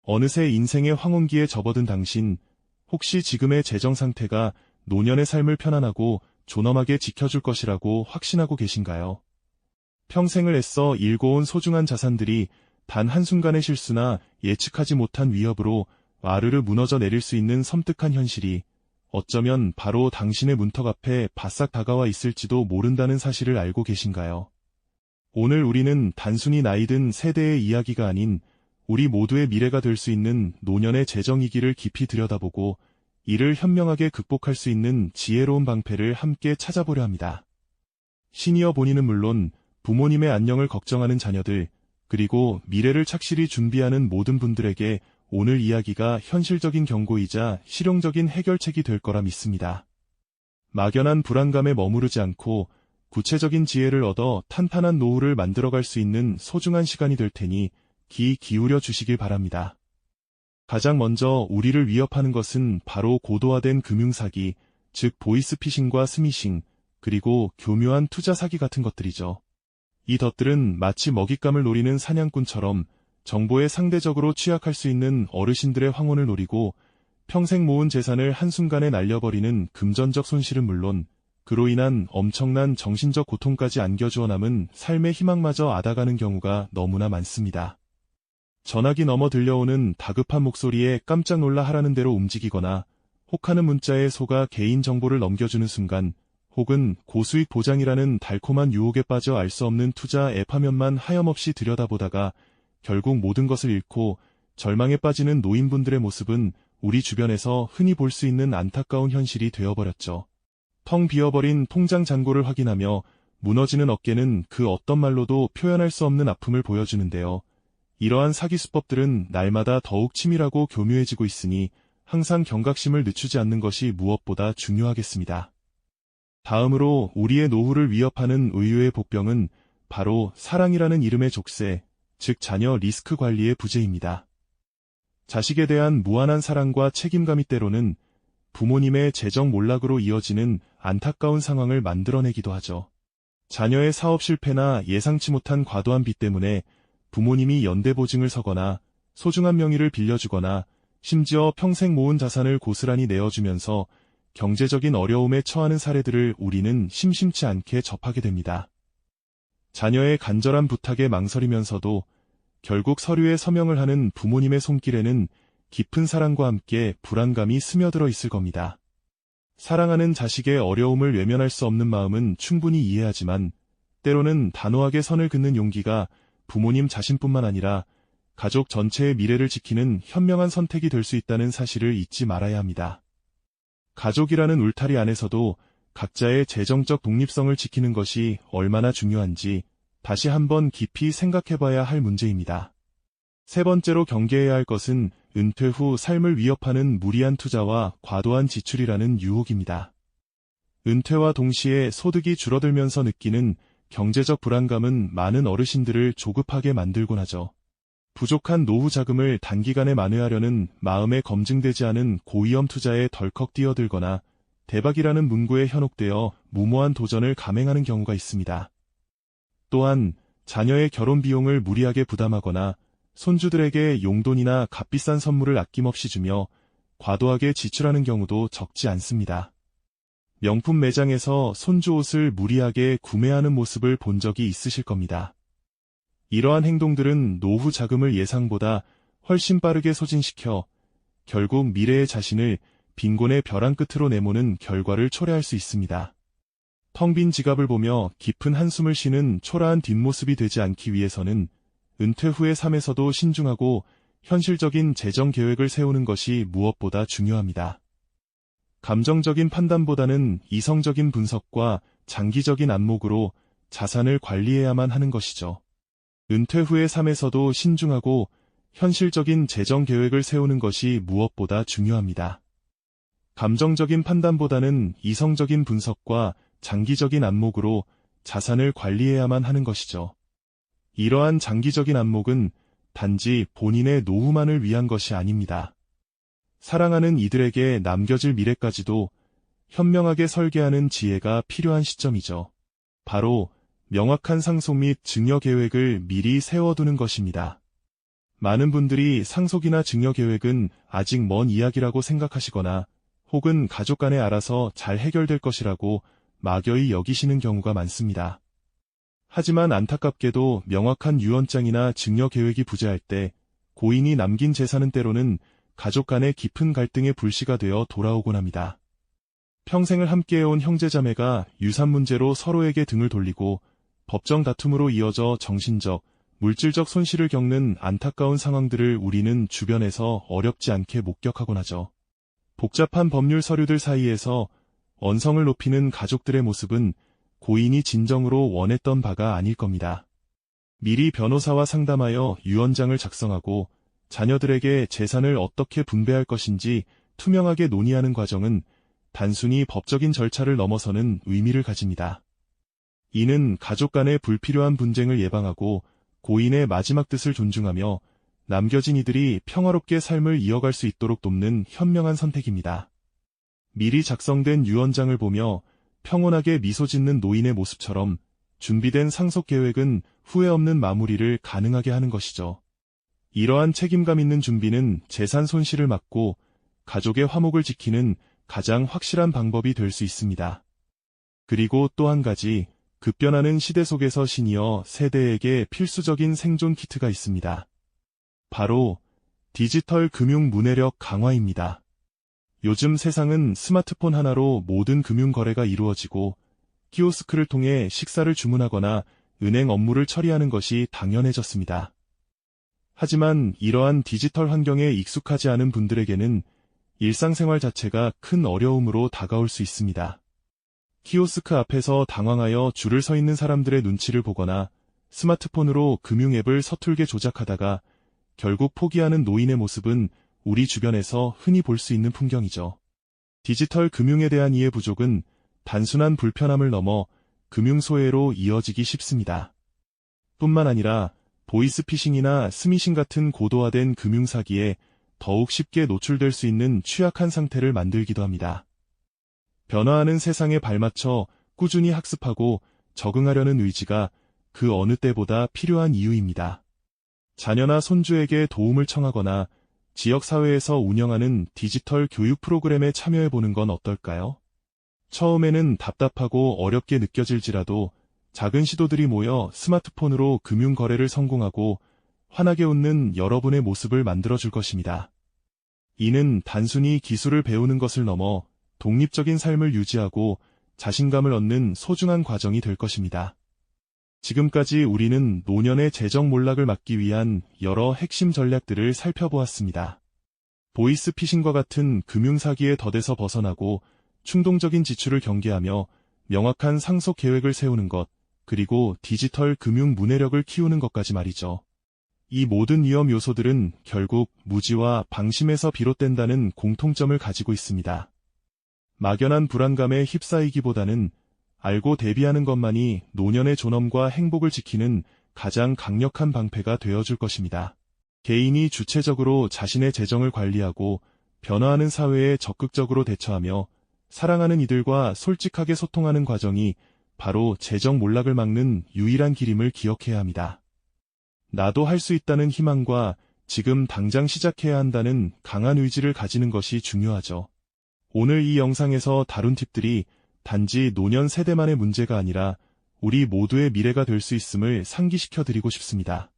어느새 인생의 황혼기에 접어든 당신, 혹시 지금의 재정 상태가 노년의 삶을 편안하고 존엄하게 지켜줄 것이라고 확신하고 계신가요? 평생을 애써 일궈온 소중한 자산들이 단 한순간의 실수나 예측하지 못한 위협으로 와르르 무너져 내릴 수 있는 섬뜩한 현실이 어쩌면 바로 당신의 문턱 앞에 바싹 다가와 있을지도 모른다는 사실을 알고 계신가요? 오늘 우리는 단순히 나이든 세대의 이야기가 아닌 우리 모두의 미래가 될 수 있는 노년의 재정 위기를 깊이 들여다보고 이를 현명하게 극복할 수 있는 지혜로운 방패를 함께 찾아보려 합니다. 시니어 본인은 물론 부모님의 안녕을 걱정하는 자녀들, 그리고 미래를 착실히 준비하는 모든 분들에게 오늘 이야기가 현실적인 경고이자 실용적인 해결책이 될 거라 믿습니다. 막연한 불안감에 머무르지 않고 구체적인 지혜를 얻어 탄탄한 노후를 만들어갈 수 있는 소중한 시간이 될 테니 귀 기울여 주시길 바랍니다. 가장 먼저 우리를 위협하는 것은 바로 고도화된 금융사기, 즉 보이스피싱과 스미싱, 그리고 교묘한 투자 사기 같은 것들이죠. 이 덫들은 마치 먹잇감을 노리는 사냥꾼처럼 정보에 상대적으로 취약할 수 있는 어르신들의 황혼을 노리고 평생 모은 재산을 한순간에 날려버리는 금전적 손실은 물론 그로 인한 엄청난 정신적 고통까지 안겨주어 남은 삶의 희망마저 앗아가는 경우가 너무나 많습니다. 전화기 너머 들려오는 다급한 목소리에 깜짝 놀라 하라는 대로 움직이거나 혹하는 문자에 속아 개인정보를 넘겨주는 순간 혹은 고수익 보장이라는 달콤한 유혹에 빠져 알 수 없는 투자 앱 화면만 하염없이 들여다보다가 결국 모든 것을 잃고 절망에 빠지는 노인분들의 모습은 우리 주변에서 흔히 볼 수 있는 안타까운 현실이 되어버렸죠. 텅 비어버린 통장 잔고를 확인하며 무너지는 어깨는 그 어떤 말로도 표현할 수 없는 아픔을 보여주는데요. 이러한 사기 수법들은 날마다 더욱 치밀하고 교묘해지고 있으니 항상 경각심을 늦추지 않는 것이 무엇보다 중요하겠습니다. 다음으로 우리의 노후를 위협하는 의외의 복병은 바로 사랑이라는 이름의 족쇄, 즉 자녀 리스크 관리의 부재입니다. 자식에 대한 무한한 사랑과 책임감이 때로는 부모님의 재정 몰락으로 이어지는 안타까운 상황을 만들어내기도 하죠. 자녀의 사업 실패나 예상치 못한 과도한 빚 때문에 부모님이 연대보증을 서거나 소중한 명의를 빌려주거나 심지어 평생 모은 자산을 고스란히 내어주면서 경제적인 어려움에 처하는 사례들을 우리는 심심치 않게 접하게 됩니다. 자녀의 간절한 부탁에 망설이면서도 결국 서류에 서명을 하는 부모님의 손길에는 깊은 사랑과 함께 불안감이 스며들어 있을 겁니다. 사랑하는 자식의 어려움을 외면할 수 없는 마음은 충분히 이해하지만 때로는 단호하게 선을 긋는 용기가 부모님 자신뿐만 아니라 가족 전체의 미래를 지키는 현명한 선택이 될 수 있다는 사실을 잊지 말아야 합니다. 가족이라는 울타리 안에서도 각자의 재정적 독립성을 지키는 것이 얼마나 중요한지 다시 한번 깊이 생각해봐야 할 문제입니다. 세 번째로 경계해야 할 것은 은퇴 후 삶을 위협하는 무리한 투자와 과도한 지출이라는 유혹입니다. 은퇴와 동시에 소득이 줄어들면서 느끼는 경제적 불안감은 많은 어르신들을 조급하게 만들곤 하죠. 부족한 노후 자금을 단기간에 만회하려는 마음에 검증되지 않은 고위험 투자에 덜컥 뛰어들거나 대박이라는 문구에 현혹되어 무모한 도전을 감행하는 경우가 있습니다. 또한 자녀의 결혼 비용을 무리하게 부담하거나 손주들에게 용돈이나 값비싼 선물을 아낌없이 주며 과도하게 지출하는 경우도 적지 않습니다. 명품 매장에서 손주 옷을 무리하게 구매하는 모습을 본 적이 있으실 겁니다. 이러한 행동들은 노후 자금을 예상보다 훨씬 빠르게 소진시켜 결국 미래의 자신을 빈곤의 벼랑 끝으로 내모는 결과를 초래할 수 있습니다. 텅 빈 지갑을 보며 깊은 한숨을 쉬는 초라한 뒷모습이 되지 않기 위해서는 은퇴 후의 삶에서도 신중하고 현실적인 재정 계획을 세우는 것이 무엇보다 중요합니다. 감정적인 판단보다는 이성적인 분석과 장기적인 안목으로 자산을 관리해야만 하는 것이죠. 은퇴 후의 삶에서도 신중하고 현실적인 재정 계획을 세우는 것이 무엇보다 중요합니다. 감정적인 판단보다는 이성적인 분석과 장기적인 안목으로 자산을 관리해야만 하는 것이죠. 이러한 장기적인 안목은 단지 본인의 노후만을 위한 것이 아닙니다. 사랑하는 이들에게 남겨질 미래까지도 현명하게 설계하는 지혜가 필요한 시점이죠. 바로 명확한 상속 및 증여 계획을 미리 세워두는 것입니다. 많은 분들이 상속이나 증여 계획은 아직 먼 이야기라고 생각하시거나 혹은 가족 간에 알아서 잘 해결될 것이라고 막연히 여기시는 경우가 많습니다. 하지만 안타깝게도 명확한 유언장이나 증여 계획이 부재할 때 고인이 남긴 재산은 때로는 가족 간의 깊은 갈등의 불씨가 되어 돌아오곤 합니다. 평생을 함께해온 형제자매가 유산 문제로 서로에게 등을 돌리고 법정 다툼으로 이어져 정신적, 물질적 손실을 겪는 안타까운 상황들을 우리는 주변에서 어렵지 않게 목격하곤 하죠. 복잡한 법률 서류들 사이에서 언성을 높이는 가족들의 모습은 고인이 진정으로 원했던 바가 아닐 겁니다. 미리 변호사와 상담하여 유언장을 작성하고 자녀들에게 재산을 어떻게 분배할 것인지 투명하게 논의하는 과정은 단순히 법적인 절차를 넘어서는 의미를 가집니다. 이는 가족 간의 불필요한 분쟁을 예방하고 고인의 마지막 뜻을 존중하며 남겨진 이들이 평화롭게 삶을 이어갈 수 있도록 돕는 현명한 선택입니다. 미리 작성된 유언장을 보며 평온하게 미소 짓는 노인의 모습처럼 준비된 상속 계획은 후회 없는 마무리를 가능하게 하는 것이죠. 이러한 책임감 있는 준비는 재산 손실을 막고 가족의 화목을 지키는 가장 확실한 방법이 될 수 있습니다. 그리고 또 한 가지, 급변하는 시대 속에서 시니어 세대에게 필수적인 생존 키트가 있습니다. 바로 디지털 금융 문해력 강화입니다. 요즘 세상은 스마트폰 하나로 모든 금융 거래가 이루어지고 키오스크를 통해 식사를 주문하거나 은행 업무를 처리하는 것이 당연해졌습니다. 하지만 이러한 디지털 환경에 익숙하지 않은 분들에게는 일상생활 자체가 큰 어려움으로 다가올 수 있습니다. 키오스크 앞에서 당황하여 줄을 서 있는 사람들의 눈치를 보거나 스마트폰으로 금융 앱을 서툴게 조작하다가 결국 포기하는 노인의 모습은 우리 주변에서 흔히 볼 수 있는 풍경이죠. 디지털 금융에 대한 이해 부족은 단순한 불편함을 넘어 금융 소외로 이어지기 쉽습니다. 뿐만 아니라 보이스피싱이나 스미싱 같은 고도화된 금융 사기에 더욱 쉽게 노출될 수 있는 취약한 상태를 만들기도 합니다. 변화하는 세상에 발맞춰 꾸준히 학습하고 적응하려는 의지가 그 어느 때보다 필요한 이유입니다. 자녀나 손주에게 도움을 청하거나 지역사회에서 운영하는 디지털 교육 프로그램에 참여해보는 건 어떨까요? 처음에는 답답하고 어렵게 느껴질지라도 작은 시도들이 모여 스마트폰으로 금융 거래를 성공하고 환하게 웃는 여러분의 모습을 만들어줄 것입니다. 이는 단순히 기술을 배우는 것을 넘어 독립적인 삶을 유지하고 자신감을 얻는 소중한 과정이 될 것입니다. 지금까지 우리는 노년의 재정 몰락을 막기 위한 여러 핵심 전략들을 살펴보았습니다. 보이스피싱과 같은 금융사기의 덫에서 벗어나고 충동적인 지출을 경계하며 명확한 상속 계획을 세우는 것, 그리고 디지털 금융 문해력을 키우는 것까지 말이죠. 이 모든 위험 요소들은 결국 무지와 방심에서 비롯된다는 공통점을 가지고 있습니다. 막연한 불안감에 휩싸이기보다는 알고 대비하는 것만이 노년의 존엄과 행복을 지키는 가장 강력한 방패가 되어줄 것입니다. 개인이 주체적으로 자신의 재정을 관리하고 변화하는 사회에 적극적으로 대처하며 사랑하는 이들과 솔직하게 소통하는 과정이 바로 재정 몰락을 막는 유일한 길임을 기억해야 합니다. 나도 할 수 있다는 희망과 지금 당장 시작해야 한다는 강한 의지를 가지는 것이 중요하죠. 오늘 이 영상에서 다룬 팁들이 단지 노년 세대만의 문제가 아니라 우리 모두의 미래가 될 수 있음을 상기시켜드리고 싶습니다.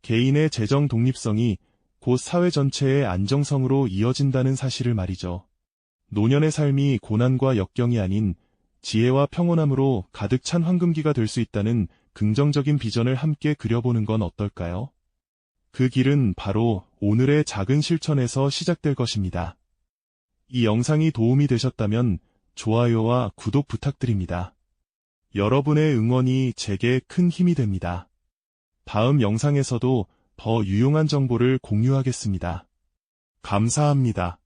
개인의 재정 독립성이 곧 사회 전체의 안정성으로 이어진다는 사실을 말이죠. 노년의 삶이 고난과 역경이 아닌 지혜와 평온함으로 가득 찬 황금기가 될 수 있다는 긍정적인 비전을 함께 그려보는 건 어떨까요? 그 길은 바로 오늘의 작은 실천에서 시작될 것입니다. 이 영상이 도움이 되셨다면 좋아요와 구독 부탁드립니다. 여러분의 응원이 제게 큰 힘이 됩니다. 다음 영상에서도 더 유용한 정보를 공유하겠습니다. 감사합니다.